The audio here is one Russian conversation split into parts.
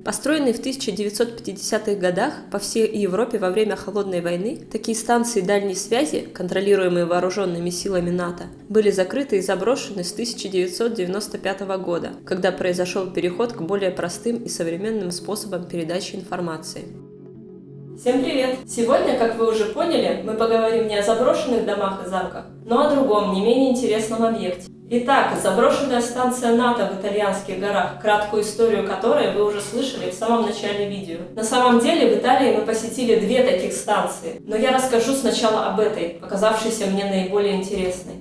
Построенные в 1950-х годах по всей Европе во время Холодной войны, такие станции дальней связи, контролируемые вооруженными силами НАТО, были закрыты и заброшены с 1995 года, когда произошел переход к более простым и современным способам передачи информации. Всем привет! Сегодня, как вы уже поняли, мы поговорим не о заброшенных домах и замках, но о другом, не менее интересном объекте. Итак, заброшенная станция НАТО в итальянских горах, краткую историю которой вы уже слышали в самом начале видео. На самом деле в Италии мы посетили 2 таких станции, но я расскажу сначала об этой, показавшейся мне наиболее интересной.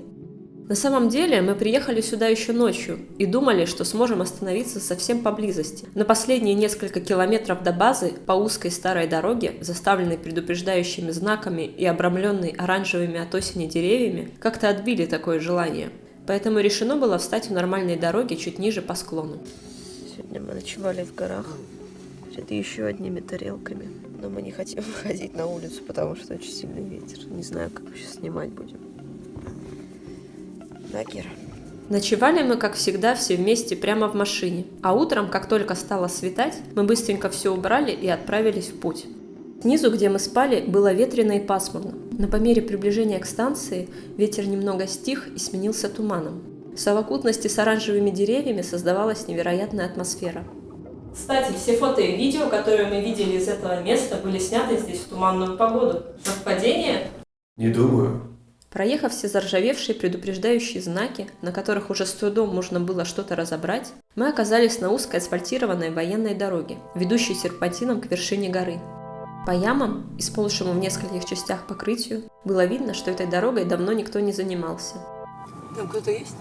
На самом деле мы приехали сюда еще ночью и думали, что сможем остановиться совсем поблизости. Но последние несколько километров до базы по узкой старой дороге, заставленной предупреждающими знаками и обрамленной оранжевыми от осени деревьями, как-то отбили такое желание. Поэтому решено было встать у нормальной дороги чуть ниже по склону. Сегодня мы ночевали в горах перед еще одними тарелками. Но мы не хотим выходить на улицу, потому что очень сильный ветер. Не знаю, как мы сейчас снимать будем. Да, Кира? Ночевали мы, как всегда, все вместе прямо в машине. А утром, как только стало светать, мы быстренько все убрали и отправились в путь. Снизу, где мы спали, было ветрено и пасмурно, но по мере приближения к станции ветер немного стих и сменился туманом. В совокупности с оранжевыми деревьями создавалась невероятная атмосфера. Кстати, все фото и видео, которые мы видели из этого места, были сняты здесь в туманную погоду. Совпадение? Не думаю. Проехав все заржавевшие предупреждающие знаки, на которых уже с трудом можно было что-то разобрать, мы оказались на узкой асфальтированной военной дороге, ведущей серпантином к вершине горы. По ямам, исползшему в нескольких частях покрытию, было видно, что этой дорогой давно никто не занимался. Там кто-то есть?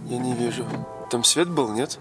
Я не вижу. Там свет был, нет?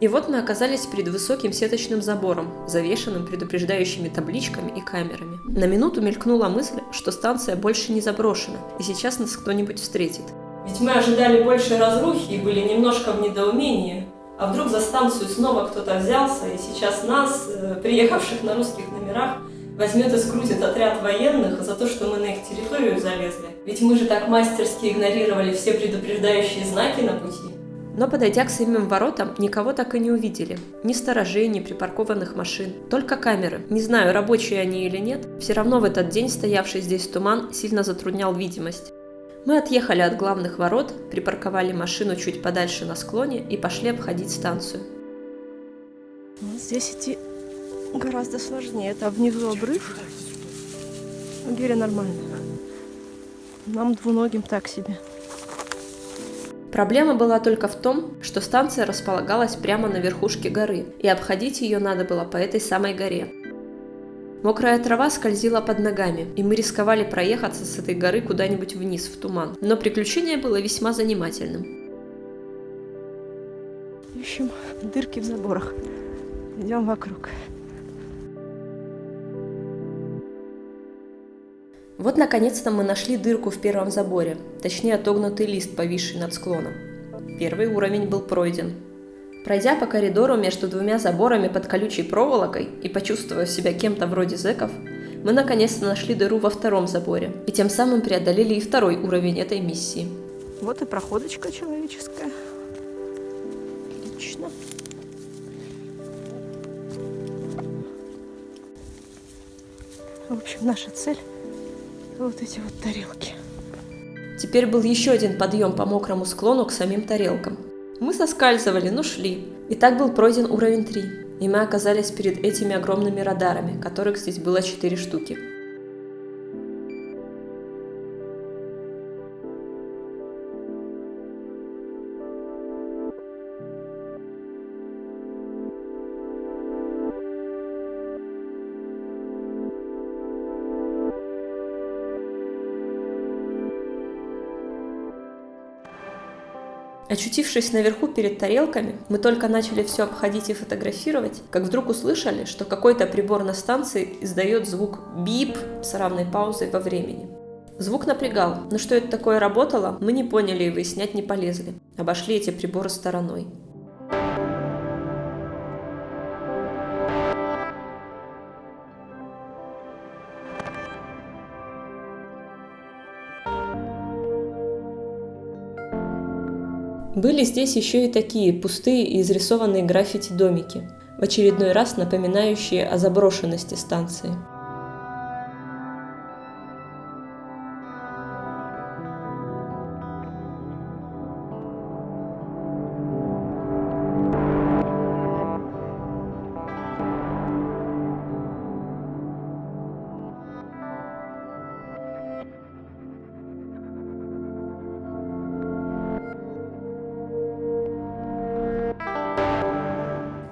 И вот мы оказались перед высоким сеточным забором, завешенным предупреждающими табличками и камерами. На минуту мелькнула мысль, что станция больше не заброшена, и сейчас нас кто-нибудь встретит. Ведь мы ожидали большей разрухи и были немножко в недоумении. А вдруг за станцию снова кто-то взялся, и сейчас нас, приехавших на русских номерах, возьмет и скрутит отряд военных за то, что мы на их территорию залезли. Ведь мы же так мастерски игнорировали все предупреждающие знаки на пути. Но, подойдя к самим воротам, никого так и не увидели. Ни сторожей, ни припаркованных машин. Только камеры. Не знаю, рабочие они или нет. Все равно в этот день стоявший здесь туман сильно затруднял видимость. Мы отъехали от главных ворот, припарковали машину чуть подальше на склоне и пошли обходить станцию. Здесь идти гораздо сложнее. Это внизу обрыв. Гири нормально. Нам двуногим так себе. Проблема была только в том, что станция располагалась прямо на верхушке горы, и обходить ее надо было по этой самой горе. Мокрая трава скользила под ногами, и мы рисковали проехаться с этой горы куда-нибудь вниз, в туман. Но приключение было весьма занимательным. Ищем дырки в заборах. Идем вокруг. Вот, наконец-то, мы нашли дырку в первом заборе, точнее отогнутый лист, повисший над склоном. Первый уровень был пройден. Пройдя по коридору между 2 заборами под колючей проволокой и почувствовав себя кем-то вроде зэков, мы наконец-то нашли дыру во 2 заборе и тем самым преодолели и 2-й уровень этой миссии. Вот и проходочка человеческая. Отлично. В общем, наша цель — вот эти вот тарелки. Теперь был еще один подъем по мокрому склону к самим тарелкам. Мы соскальзывали, но шли. И так был пройден уровень 3, и мы оказались перед этими огромными радарами, которых здесь было 4 штуки. Очутившись наверху перед тарелками, мы только начали все обходить и фотографировать, как вдруг услышали, что какой-то прибор на станции издает звук «бип» с равной паузой во времени. Звук напрягал, но что это такое работало, мы не поняли и выяснять не полезли. Обошли эти приборы стороной. Были здесь еще и такие пустые и изрисованные граффити домики, в очередной раз напоминающие о заброшенности станции.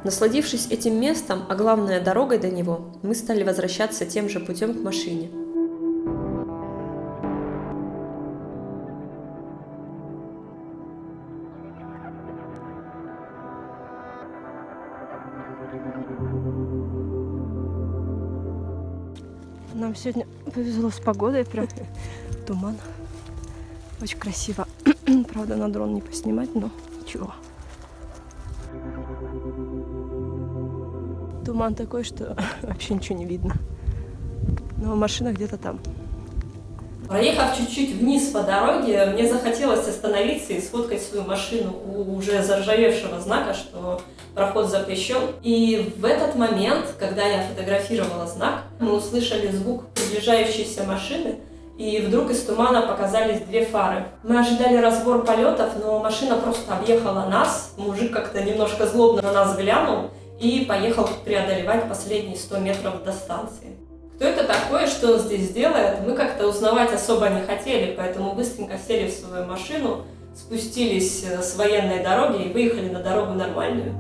Насладившись этим местом, а главное дорогой до него, мы стали возвращаться тем же путем к машине. Нам сегодня повезло с погодой, прям туман. Очень красиво. Правда, на дрон не поснимать, но ничего. Туман такой, что вообще ничего не видно. Но машина где-то там. Проехав чуть-чуть вниз по дороге, мне захотелось остановиться и сфоткать свою машину у уже заржавевшего знака, что проход запрещен. И в этот момент, когда я фотографировала знак, мы услышали звук приближающейся машины, и вдруг из тумана показались две фары. Мы ожидали разбор полетов, но машина просто объехала нас. Мужик как-то немножко злобно на нас глянул и поехал преодолевать последние 100 метров до станции. Кто это такой, что он здесь делает, мы как-то узнавать особо не хотели, поэтому быстренько сели в свою машину, спустились с военной дороги и выехали на дорогу нормальную.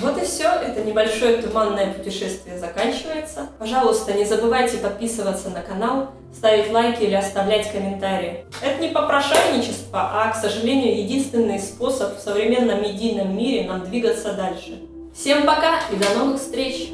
Вот и все, это небольшое туманное путешествие заканчивается. Пожалуйста, не забывайте подписываться на канал, ставить лайки или оставлять комментарии. Это не попрошайничество, а, к сожалению, единственный способ в современном медийном мире нам двигаться дальше. Всем пока и до новых встреч!